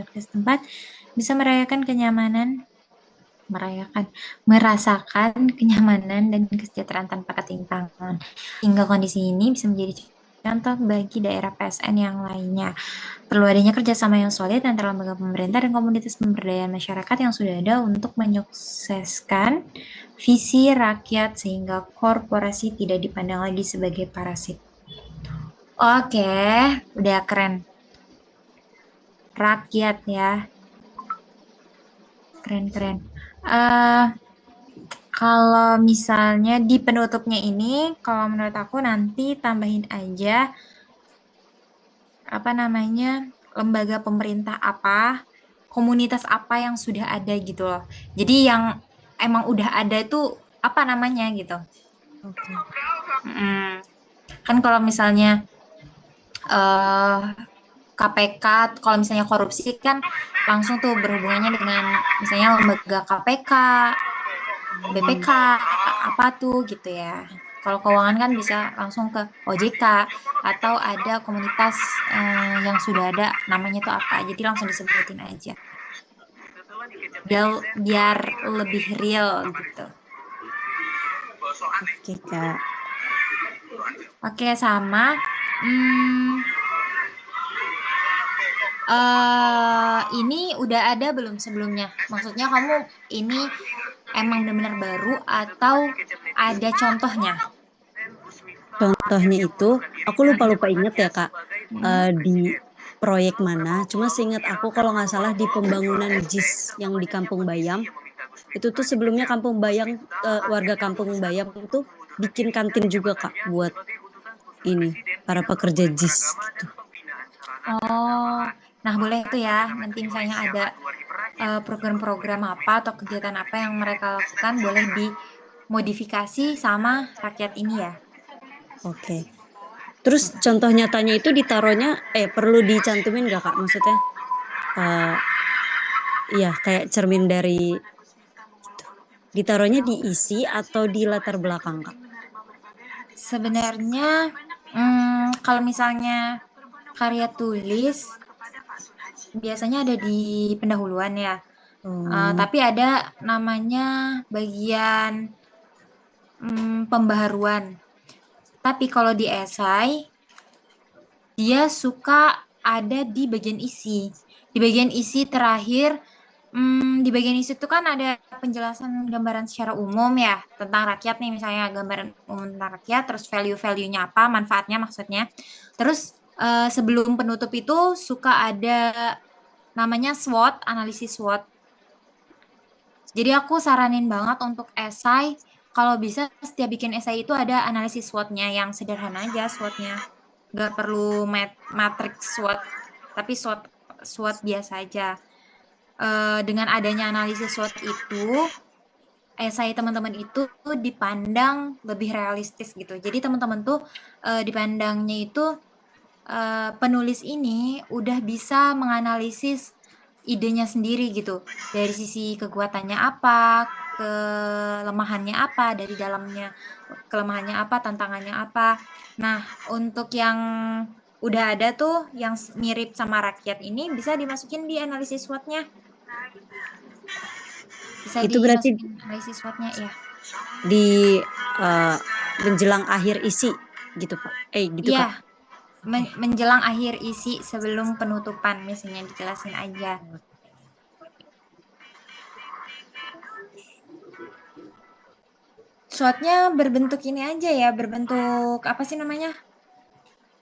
warga setempat bisa merasakan kenyamanan dan kesejahteraan tanpa ketimpangan. Hingga kondisi ini bisa menjadi contoh bagi daerah PSN yang lainnya. Perlu adanya kerjasama yang solid antara lembaga pemerintah dan komunitas pemberdayaan masyarakat yang sudah ada untuk menyukseskan visi rakyat sehingga korporasi tidak dipandang lagi sebagai parasit. Oke, udah keren. Rakyat ya. Keren-keren. Kalau misalnya di penutupnya ini, kalau menurut aku nanti tambahin aja lembaga pemerintah apa, komunitas apa yang sudah ada gitu loh. Jadi yang emang udah ada itu apa namanya gitu. Oke. Kan kalau misalnya KPK, kalau misalnya korupsi kan langsung tuh berhubungannya dengan misalnya lembaga KPK, BPK, apa tuh gitu ya. Kalau keuangan kan bisa langsung ke OJK atau ada komunitas yang sudah ada namanya tuh apa. Jadi langsung disebutin aja. Biar lebih real gitu. Oke, Kak. Oke, sama. Ini udah ada belum sebelumnya? Maksudnya kamu ini emang benar-benar baru atau ada contohnya? Contohnya itu, aku lupa-lupa inget ya, Kak. Di proyek mana, cuma seingat aku kalau nggak salah di pembangunan JIS yang di Kampung Bayam, itu tuh sebelumnya Kampung Bayam, warga Kampung Bayam tuh bikin kantin juga, Kak, buat ini, para pekerja JIS gitu. Oh, nah boleh tuh ya. Nanti misalnya ada program-program apa atau kegiatan apa yang mereka lakukan boleh dimodifikasi sama rakyat ini ya. Oke. Terus contoh nyatanya itu ditaruhnya, perlu dicantumin nggak, Kak? Maksudnya, iya kayak cermin dari ditaruhnya diisi atau di latar belakang, Kak? Sebenarnya kalau misalnya karya tulis biasanya ada di pendahuluan ya. Tapi ada namanya bagian pembaharuan. Tapi kalau di esai dia suka ada di bagian isi. Di bagian isi terakhir, di bagian isi itu kan ada penjelasan gambaran secara umum ya tentang rakyat nih, misalnya gambaran umum tentang rakyat, terus value-value-nya apa, manfaatnya maksudnya. Terus sebelum penutup itu suka ada namanya SWOT, analisis SWOT. Jadi aku saranin banget untuk esai, kalau bisa setiap bikin esai itu ada analisis SWOT-nya yang sederhana aja SWOT-nya. Nggak perlu matriks SWOT, tapi SWOT biasa aja. Dengan adanya analisis SWOT itu, esai teman-teman itu dipandang lebih realistis gitu. Jadi teman-teman tuh dipandangnya itu penulis ini udah bisa menganalisis idenya sendiri gitu. Dari sisi kekuatannya apa, kelemahannya apa, dari dalamnya kelemahannya apa, tantangannya apa. Nah, untuk yang udah ada tuh yang mirip sama rakyat ini bisa dimasukin di analisis SWOT-nya. Bisa Itu berarti dimasukin analisis SWOT-nya ya. di menjelang akhir isi gitu, Pak. Gitu, Iya, Kak. menjelang akhir isi sebelum penutupan misalnya dijelasin aja. SWOT-nya berbentuk ini aja ya, berbentuk apa sih namanya?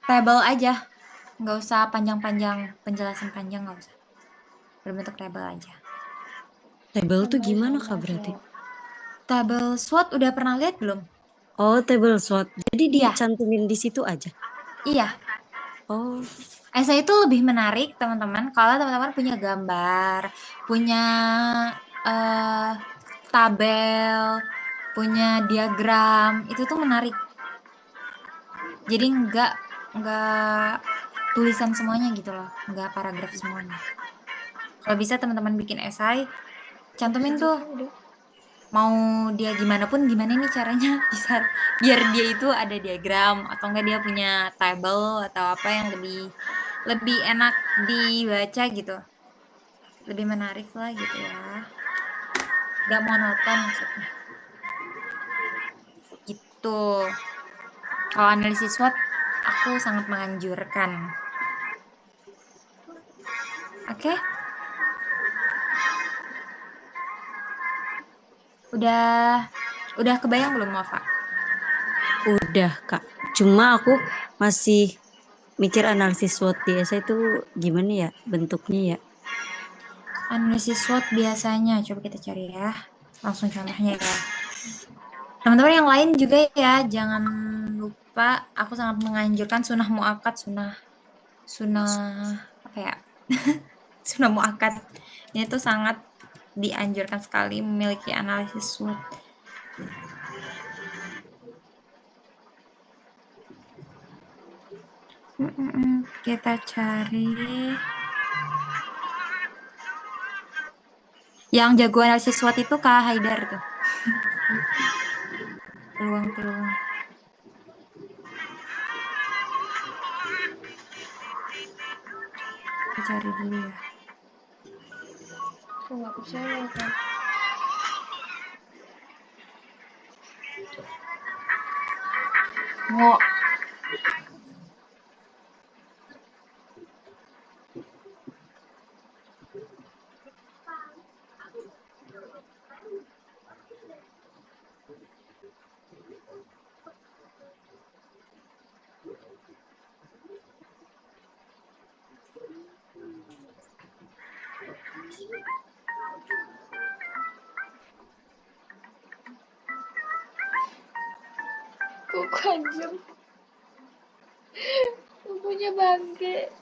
Table aja. Nggak usah panjang-panjang, penjelasan panjang nggak usah. Berbentuk table aja. Table tuh gimana, Kak, berarti? Table SWOT udah pernah lihat belum? Oh, table SWOT. Jadi Iya, dicantumin di situ aja. iya. Oh, Esai itu lebih menarik teman-teman kalau teman-teman punya gambar, punya eh, tabel, punya diagram, itu tuh menarik. Jadi nggak tulisan semuanya gitu loh, nggak paragraf semuanya. Kalau bisa teman-teman bikin esai, cantumin tuh mau dia gimana pun gimana nih caranya bisa biar dia itu ada diagram atau enggak dia punya table atau apa yang lebih lebih enak dibaca gitu. lebih menarik lah gitu ya. Gak monoton maksudnya. Gitu. Kalau analisis SWOT, aku sangat menganjurkan. Oke? Udah kebayang belum, Nova? Udah, Kak. Cuma aku masih mikir analisis SWOT di esai itu gimana ya bentuknya ya. Analisis SWOT biasanya, coba kita cari ya. Langsung contohnya ya. Teman-teman yang lain juga ya, jangan lupa aku sangat menganjurkan sunnah muakkad, sunnah apa ya? Sunnah muakkad. Ini tuh sangat dianjurkan sekali memiliki analisis SWOT. Kita cari yang jago analisis SWOT itu Kak Haidar tuh. Peluang-peluang. Kita cari dulu ya. Aku nggak percaya kan. Ngo. Kok kanjem? Punya bangke.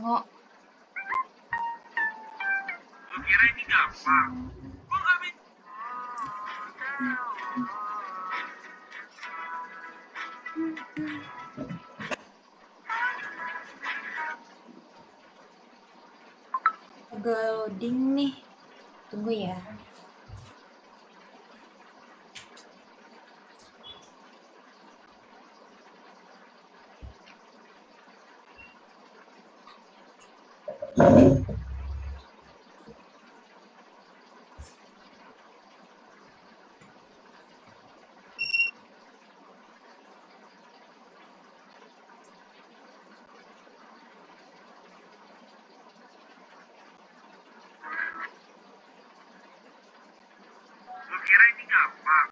Ngo. Lu kira ini gampang? Gua gak bisa. Agak loading nih. Tunggu ya. Lu kira ini gampang?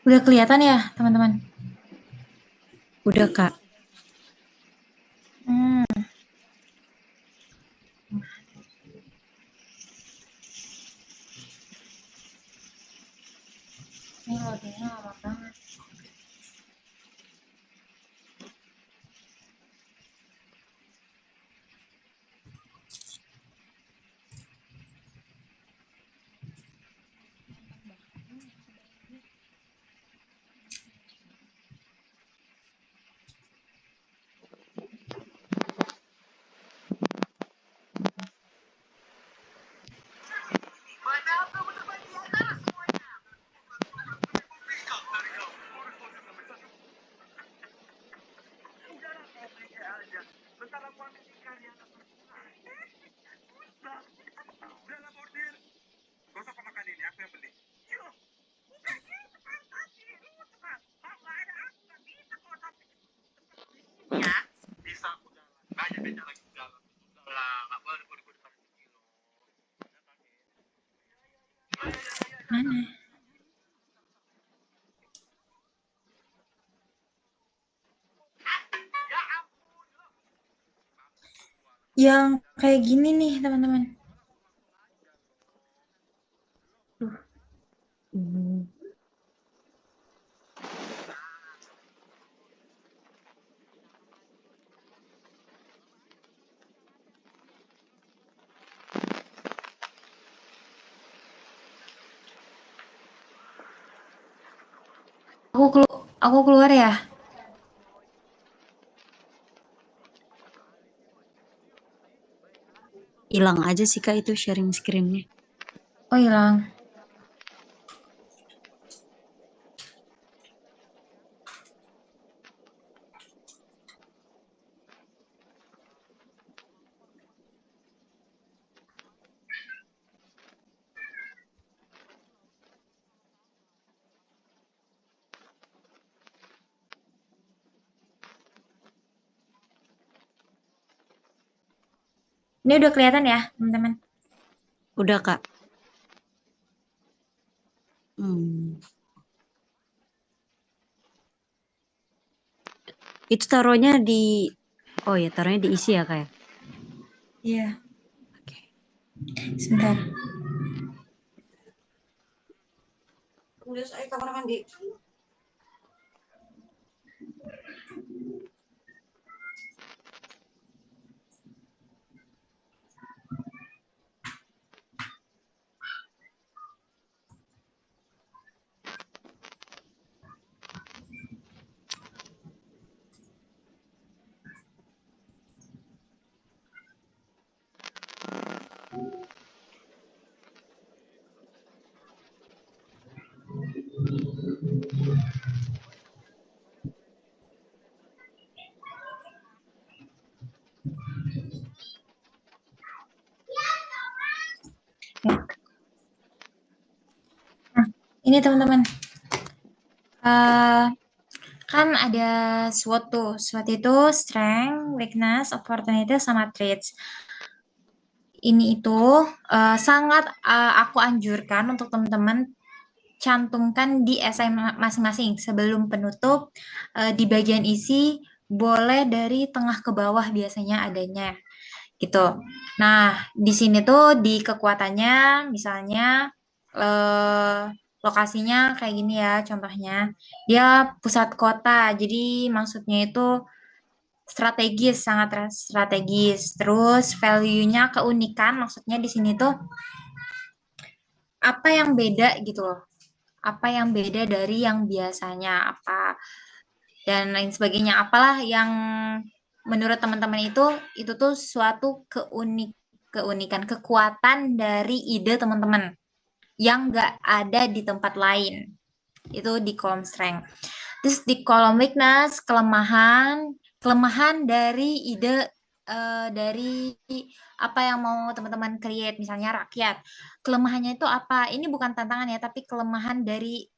Udah kelihatan ya, teman-teman? Udah, Kak. Hmm. Ini loadingnya lama banget. Bisa aku jalan. Banyak beda lagi jalan. Lah, nggak boleh buru-buru pakai kilo. Mana? Yang kayak gini nih, teman-teman. Hmm. Aku keluar ya. Hilang aja sih, Kak, itu sharing screen-nya. Oh, hilang. Ini udah kelihatan ya, teman-teman? Udah, Kak. Hmm. Itu taruhnya di Oh ya, taruhnya diisi ya, Kak ya? Iya. Oke. Sebentar. Tulis aja kamar mandi. Nah, ini teman-teman. Kan ada SWOT tuh. SWOT itu strength, weakness, opportunity, sama traits. Ini itu sangat aku anjurkan untuk teman-teman cantumkan di esai masing-masing sebelum penutup. Di bagian isi boleh dari tengah ke bawah biasanya adanya gitu. Nah, di sini tuh di kekuatannya misalnya eh, lokasinya kayak gini ya contohnya. Dia pusat kota. Jadi maksudnya itu strategis, sangat strategis. Terus value-nya keunikan maksudnya di sini tuh apa yang beda gitu loh. Apa yang beda dari yang biasanya, apa dan lain sebagainya. Apalah yang menurut teman-teman itu tuh suatu keunikan, kekuatan dari ide teman-teman yang nggak ada di tempat lain. Itu di kolom strength. Terus di kolom weakness, kelemahan dari ide dari apa yang mau teman-teman create, misalnya rakyat. Kelemahannya itu apa? Ini bukan tantangan ya, tapi kelemahan dari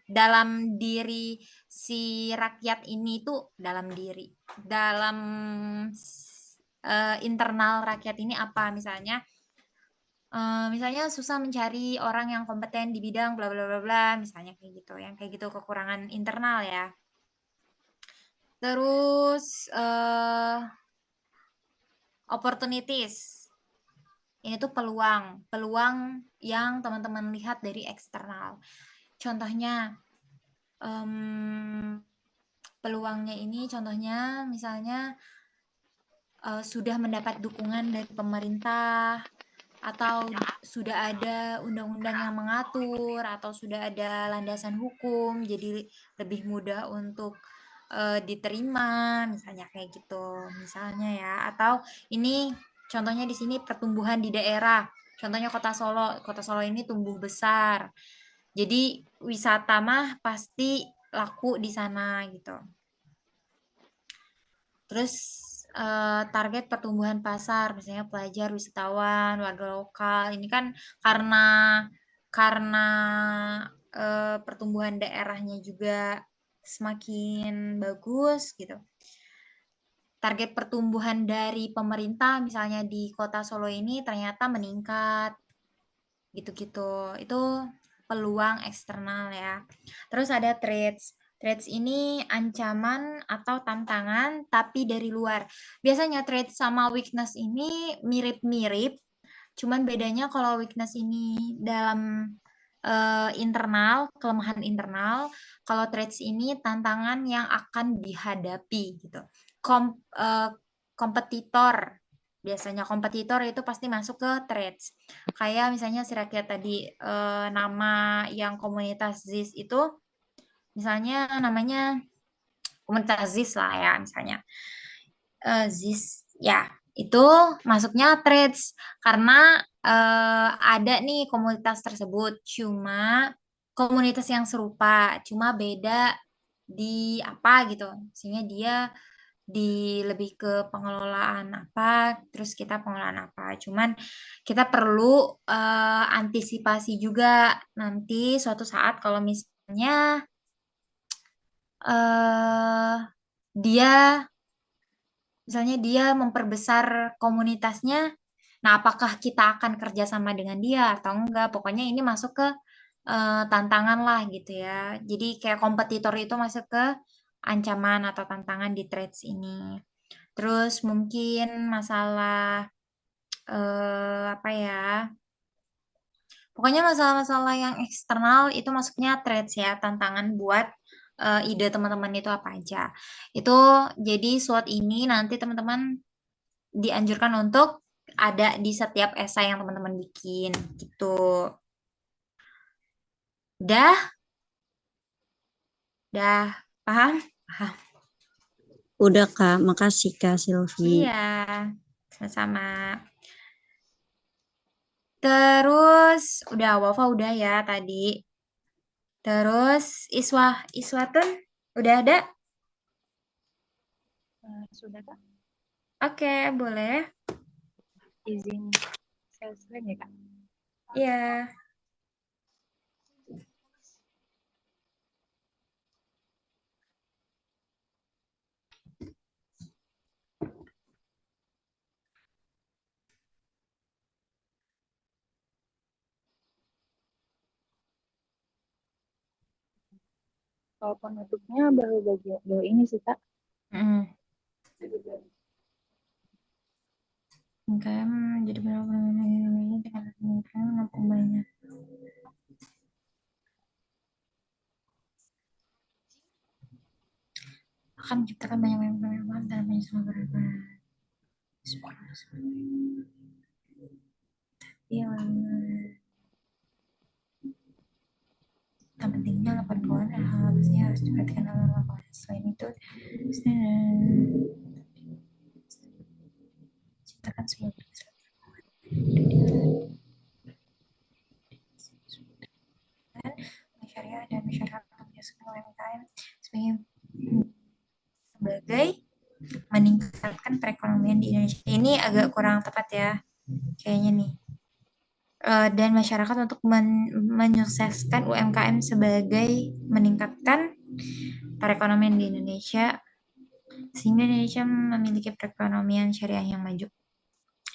dalam diri si rakyat ini itu dalam internal rakyat ini apa? Misalnya misalnya susah mencari orang yang kompeten di bidang bla bla bla bla, misalnya kayak gitu. Yang kayak gitu kekurangan internal ya. Terus opportunities. Ini tuh peluang yang teman-teman lihat dari eksternal. Contohnya peluangnya ini contohnya misalnya sudah mendapat dukungan dari pemerintah, atau sudah ada undang-undang yang mengatur, atau sudah ada landasan hukum, jadi lebih mudah untuk diterima, misalnya kayak gitu, misalnya ya. Atau ini contohnya di sini pertumbuhan di daerah, contohnya Kota Solo. Kota Solo ini tumbuh besar, jadi wisata mah pasti laku di sana gitu. Terus target pertumbuhan pasar, misalnya pelajar, wisatawan, warga lokal. Ini kan karena pertumbuhan daerahnya juga semakin bagus gitu. Target pertumbuhan dari pemerintah misalnya di Kota Solo ini ternyata meningkat. Gitu-gitu. Itu peluang eksternal ya. Terus ada threats. Threats ini ancaman atau tantangan tapi dari luar. Biasanya threats sama weakness ini mirip-mirip, cuman bedanya kalau weakness ini dalam internal, kelemahan internal, kalau threats ini tantangan yang akan dihadapi gitu. Kompetitor, biasanya kompetitor itu pasti masuk ke threats. Kayak misalnya si rakyat tadi, nama yang komunitas ZIS itu misalnya namanya komunitas ZIS lah ya, misalnya ZIS ya, itu masuknya threads karena ada nih komunitas tersebut, cuma komunitas yang serupa, cuma beda di apa gitu, sehingga dia di lebih ke pengelolaan apa, terus kita pengelolaan apa. Cuman kita perlu antisipasi juga nanti suatu saat kalau misalnya dia misalnya dia memperbesar komunitasnya, nah apakah kita akan kerjasama dengan dia atau enggak? Pokoknya ini masuk ke tantangan lah gitu ya. Jadi kayak kompetitor itu masuk ke ancaman atau tantangan di trades ini. Terus mungkin masalah apa ya? Pokoknya masalah-masalah yang eksternal itu masuknya trades ya, tantangan buat ide teman-teman itu apa aja. Itu jadi SWOT ini nanti teman-teman dianjurkan untuk ada di setiap esai yang teman-teman bikin gitu. Udah? Udah paham? Paham. Udah Kak, makasih Kak Silvi. Iya, sama-sama. Terus udah Wafa udah ya tadi. Terus Iswatun udah ada? Sudah Kak, Oke, boleh. izin saya selain ya Kak. Iya. Kalau penutupnya baru ini sih Kak. Jadi benar-benar ini dengan menampung banyak. Akan menciptakan banyak banyak dan banyak sumber Iya, tak pentingnya 8 bulan harusnya harus diperhatikan dalam laporan. Selain itu, ciptakan sebuah syariah dan masyarakat menjadikan UMKM sebagai meningkatkan perekonomian di Indonesia. Ini agak kurang tepat ya, kayaknya nih. Dan masyarakat untuk menyukseskan UMKM sebagai meningkatkan perekonomian di Indonesia, sehingga Indonesia memiliki perekonomian syariah yang maju.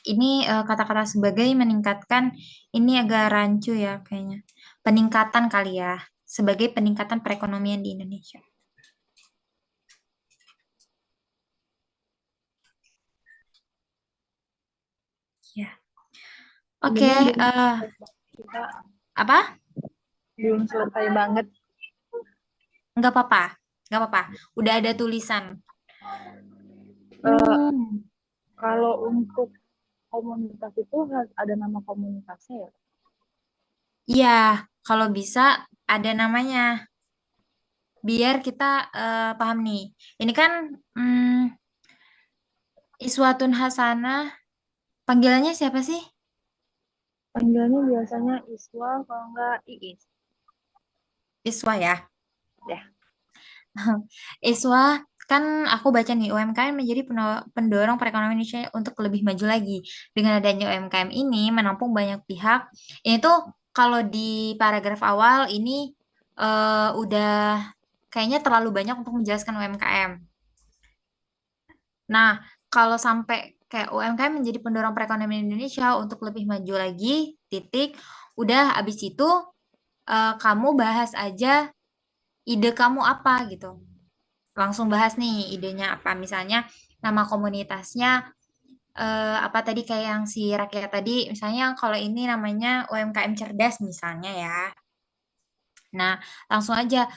Ini kata-kata sebagai meningkatkan, ini agak rancu ya kayaknya. Peningkatan kali ya, sebagai peningkatan perekonomian di Indonesia. Ya. Oke, Sebenarnya kita apa? belum selesai banget. Nggak apa-apa, nggak apa-apa. Udah ada tulisan. Eh, Kalau untuk komunitas itu harus ada nama komunitasnya ya. Iya, kalau bisa ada namanya. Biar kita paham nih. Ini kan Iswatun Hasanah. Panggilannya siapa sih? Panggilannya biasanya Iswa, kalau enggak Iis. Iswa ya. Ya. Iswa, kan aku baca nih UMKM menjadi pendorong perekonomian Indonesia untuk lebih maju lagi. Dengan adanya UMKM ini menampung banyak pihak. Ini tuh kalau di paragraf awal ini udah kayaknya terlalu banyak untuk menjelaskan UMKM. Nah, kalau sampai kayak UMKM menjadi pendorong perekonomian Indonesia untuk lebih maju lagi, titik. Udah abis itu kamu bahas aja ide kamu apa gitu. Langsung bahas nih idenya apa. Misalnya nama komunitasnya apa tadi kayak yang si rakyat tadi. Misalnya kalau ini namanya UMKM cerdas misalnya ya. Nah, langsung aja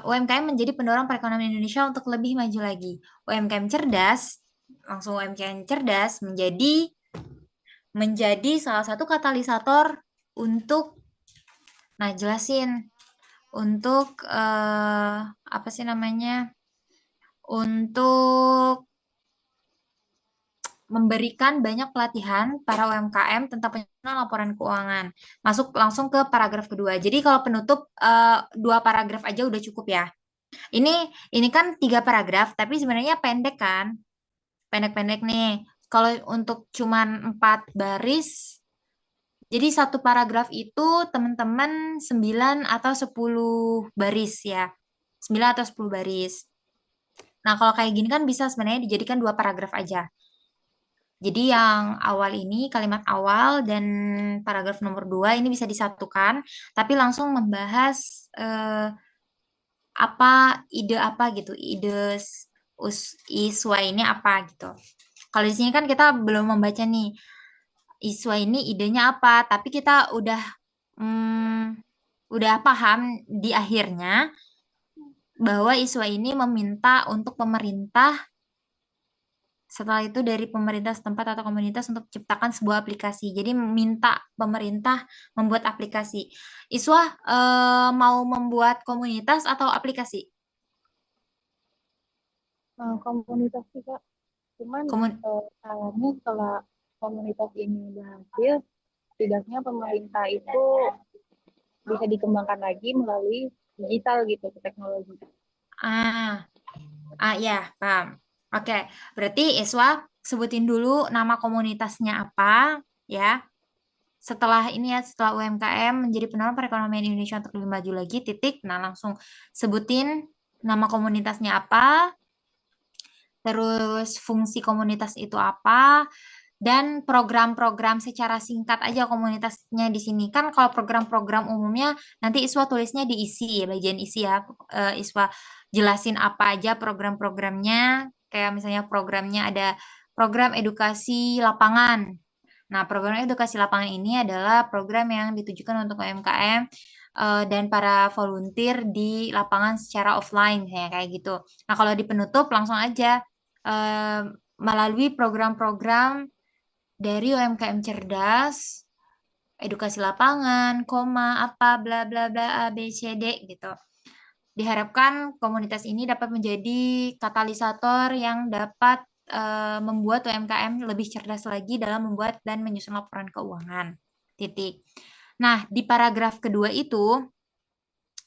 UMKM menjadi pendorong perekonomian Indonesia untuk lebih maju lagi. UMKM cerdas, langsung UMKM cerdas menjadi salah satu katalisator untuk, nah jelasin, untuk apa sih namanya, untuk memberikan banyak pelatihan para UMKM tentang penyusunan laporan keuangan. Masuk langsung ke paragraf kedua. Jadi kalau penutup dua paragraf aja udah cukup ya. Ini ini kan tiga paragraf, tapi sebenarnya pendek kan? Pendek-pendek nih. Kalau untuk cuman 4 baris, jadi satu paragraf itu teman-teman 9 atau 10 baris ya. 9 atau 10 baris. Nah, kalau kayak gini kan bisa sebenarnya dijadikan dua paragraf aja. Jadi yang awal ini, kalimat awal dan paragraf nomor 2 ini bisa disatukan, tapi langsung membahas ide apa gitu, ide Iswa ini apa gitu. Kalau di sini kan kita belum membaca nih, Iswa ini idenya apa, tapi kita udah paham di akhirnya bahwa Iswa ini meminta untuk pemerintah, setelah itu dari pemerintah setempat atau komunitas untuk ciptakan sebuah aplikasi. Jadi minta pemerintah membuat aplikasi. Iswa mau membuat komunitas atau aplikasi? Nah, komunitas sih Kak. Cuman Komun sayangnya setelah komunitas ini berhasil, setidaknya pemerintah itu bisa dikembangkan lagi melalui digital gitu, teknologi. ah, ya, paham. Oke, berarti Iswa sebutin dulu nama komunitasnya apa ya. Setelah ini ya, setelah UMKM menjadi pendorong perekonomian Indonesia untuk lebih maju lagi, titik. Nah, langsung sebutin nama komunitasnya apa, terus fungsi komunitas itu apa, dan program-program secara singkat aja komunitasnya di sini. Kan kalau program-program umumnya nanti Iswa tulisnya diisi ya, bagian isi ya. Iswa jelasin apa aja program-programnya, kayak misalnya programnya ada program edukasi lapangan. Nah, program edukasi lapangan ini adalah program yang ditujukan untuk UMKM dan para volunteer di lapangan secara offline kayak gitu. Nah, kalau di penutup langsung aja eh, melalui program-program dari UMKM cerdas, edukasi lapangan, koma apa bla bla bla A B C D gitu. Diharapkan komunitas ini dapat menjadi katalisator yang dapat membuat UMKM lebih cerdas lagi dalam membuat dan menyusun laporan keuangan. Titik. Nah, di paragraf kedua itu,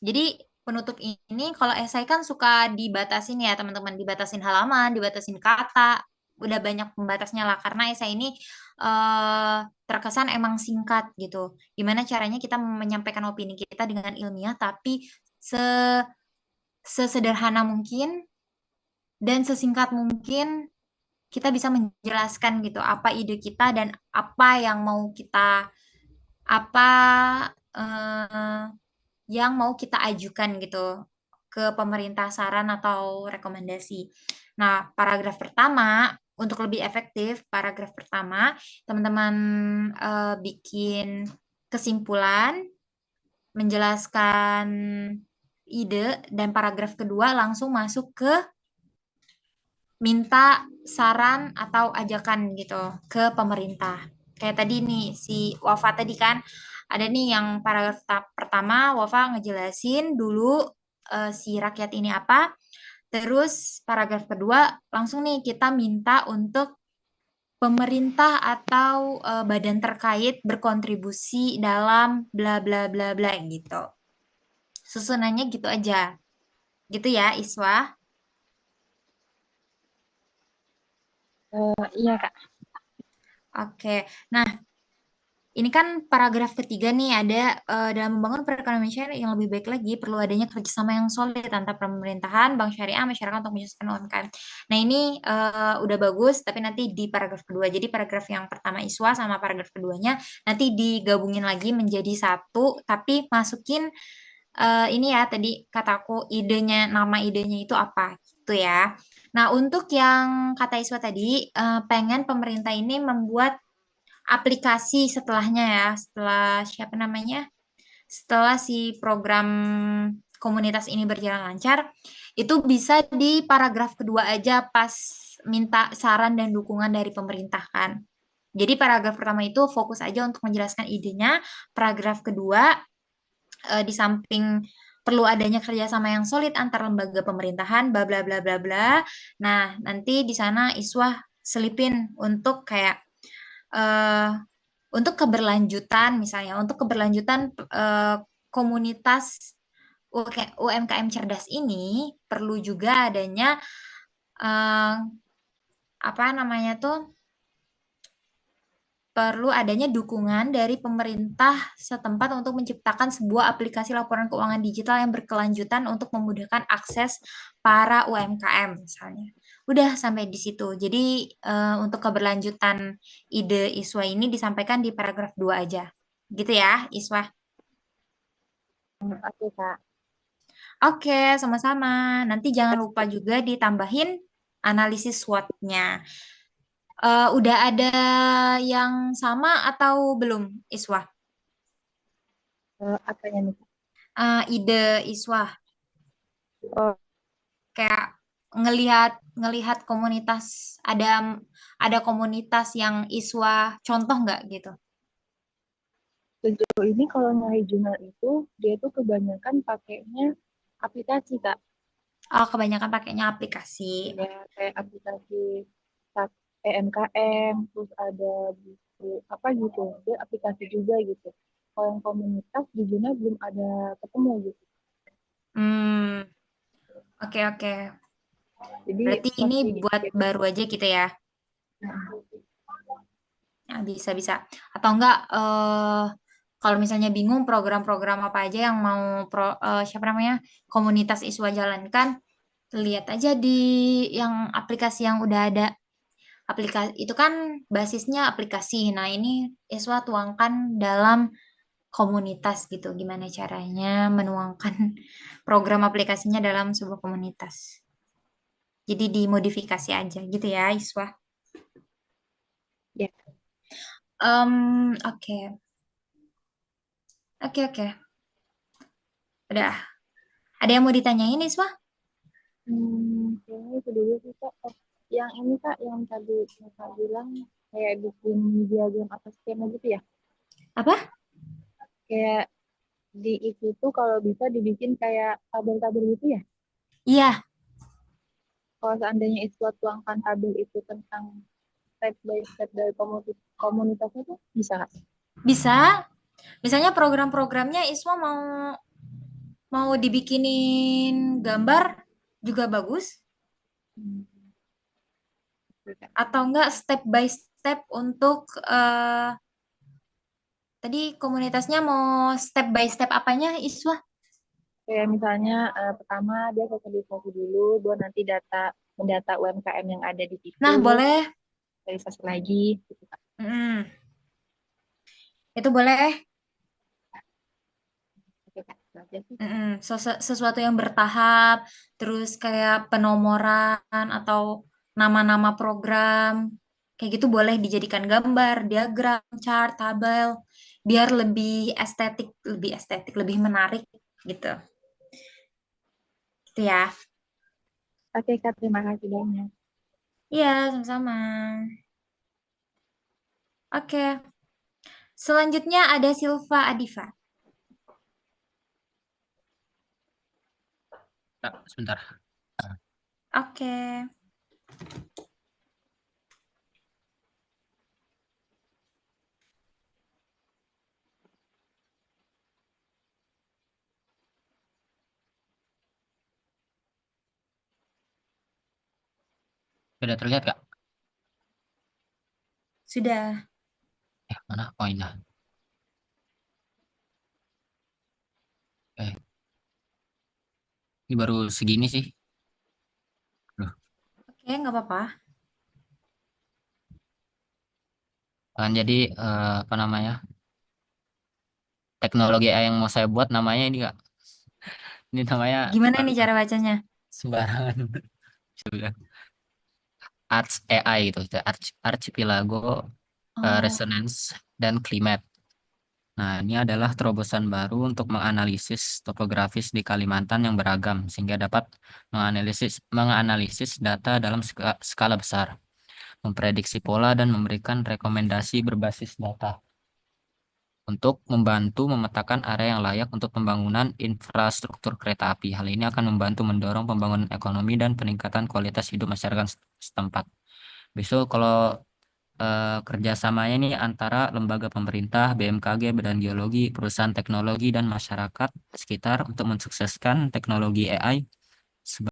jadi penutup ini kalau esai kan suka dibatasin ya teman-teman, dibatasin halaman, dibatasin kata, udah banyak pembatasnya lah karena esai ini terkesan emang singkat gitu. Gimana caranya kita menyampaikan opini kita dengan ilmiah tapi sesederhana mungkin dan sesingkat mungkin kita bisa menjelaskan gitu apa ide kita dan apa yang mau kita apa eh, yang mau kita ajukan gitu ke pemerintah saran atau rekomendasi. Nah, paragraf pertama untuk lebih efektif, paragraf pertama teman-teman bikin kesimpulan, menjelaskan ide dan paragraf kedua langsung masuk ke minta saran atau ajakan gitu ke pemerintah. Kayak tadi nih si Wafa tadi kan ada nih yang paragraf pertama Wafa ngejelasin dulu si rakyat ini apa. Terus paragraf kedua langsung nih kita minta untuk pemerintah atau badan terkait berkontribusi dalam bla bla bla bla gitu. Susunannya gitu aja. Gitu ya, Iswa. Iya Kak. Oke. Nah, ini kan paragraf ketiga nih ada dalam membangun perekonomian syariah yang lebih baik lagi perlu adanya kerjasama yang solid antara pemerintahan, bank syariah, masyarakat untuk menyukseskan UMKM. Nah ini udah bagus, tapi nanti di paragraf kedua. Jadi paragraf yang pertama Iswa sama paragraf keduanya nanti digabungin lagi menjadi satu, tapi masukin ini ya tadi kataku idenya, nama idenya itu apa gitu ya. Nah untuk yang kata Iswa tadi pengen pemerintah ini membuat aplikasi setelahnya ya, setelah siapa namanya, setelah si program komunitas ini berjalan lancar, itu bisa di paragraf kedua aja pas minta saran dan dukungan dari pemerintah kan. Jadi paragraf pertama itu fokus aja untuk menjelaskan idenya, paragraf kedua di samping perlu adanya kerjasama yang solid antar lembaga pemerintahan, bla bla bla bla bla. Nah, nanti di sana Iswah selipin untuk kayak eh, untuk keberlanjutan misalnya untuk keberlanjutan komunitas UMKM cerdas ini perlu juga adanya eh, apa namanya tuh perlu adanya dukungan dari pemerintah setempat untuk menciptakan sebuah aplikasi laporan keuangan digital yang berkelanjutan untuk memudahkan akses para UMKM misalnya. Udah sampai di situ. Jadi untuk keberlanjutan ide Iswa ini disampaikan di paragraf 2 aja. Gitu ya, Iswa. Oke Kak. Oke, sama-sama. Nanti jangan lupa juga ditambahin analisis SWOT-nya. Udah ada yang sama atau belum, Iswa? Apanya nih Kak? Ide Iswa Oh, kayak ngelihat ngelihat komunitas ada komunitas yang Iswa contoh nggak gitu? sejauh ini kalau nyari jurnal itu dia tuh kebanyakan pakainya aplikasi Kak. Oh, kebanyakan pakainya aplikasi. Ya kayak aplikasi EMKM, terus ada buku apa gitu, dia aplikasi juga gitu. Kalau yang komunitas di Juna belum ada ketemu gitu. Hmm, oke oke. Jadi Berarti ini masih buat baru aja gitu ya? Nah, bisa bisa. Atau enggak kalau misalnya bingung program-program apa aja yang mau siapa namanya komunitas Iswa jalankan, lihat aja di yang aplikasi yang udah ada. Aplikasi itu kan basisnya aplikasi. Nah, ini Iswa tuangkan dalam komunitas gitu. Gimana caranya menuangkan program aplikasinya dalam sebuah komunitas. Jadi dimodifikasi aja gitu ya, Iswa. ya. Oke. Oke, oke. Udah. Ada yang mau ditanyain, Iswa? Kayaknya itu dulu sih Kak. Oh, yang ini Kak, yang tadi Kakak bilang kayak bikin diagram atas skema gitu ya. Apa? Kayak di itu tuh kalau bisa dibikin kayak tabel-tabel gitu ya. Iya, Kalau seandainya itu tuangkan tabel itu tentang step by step dari komunitasnya tuh bisa nggak? bisa. Misalnya program-programnya Iswa mau mau dibikinin gambar juga bagus. Hmm, gitu. Atau enggak step by step untuk tadi komunitasnya mau step by step apanya, Iswa? Kayak misalnya pertama dia sosialisasi dulu buat nanti data mendata UMKM yang ada di situ, Nah, boleh. realisasi lagi gitu, Kak. Mm, itu boleh. Oke, Kak, itu aja sih. Sesuatu yang bertahap, terus kayak penomoran atau nama-nama program, kayak gitu boleh dijadikan gambar, diagram, chart, tabel, biar lebih estetik, lebih menarik gitu. Gitu ya. Oke, Kak, terima kasih banyak. Iya, sama-sama. Oke. Selanjutnya ada Silva Adifa. Sebentar. Oke. Sudah terlihat Kak? Sudah. Mana poinnya? Ini baru segini sih. Loh, Oke, nggak apa-apa. kan jadi apa namanya? Teknologi AI yang mau saya buat namanya ini Kak. Ini namanya Gimana nih cara bacanya? sembarangan. Sudah. Arch AI gitu, Archipelago Oh, Resonance dan Climate. Nah, ini adalah terobosan baru untuk menganalisis topografis di Kalimantan yang beragam sehingga dapat menganalisis data dalam skala besar, memprediksi pola dan memberikan rekomendasi berbasis data untuk membantu memetakan area yang layak untuk pembangunan infrastruktur kereta api. Hal ini akan membantu mendorong pembangunan ekonomi dan peningkatan kualitas hidup masyarakat setempat. Besok kalau kerjasamanya ini antara lembaga pemerintah, BMKG, Badan Geologi, perusahaan teknologi, dan masyarakat sekitar untuk mensukseskan teknologi AI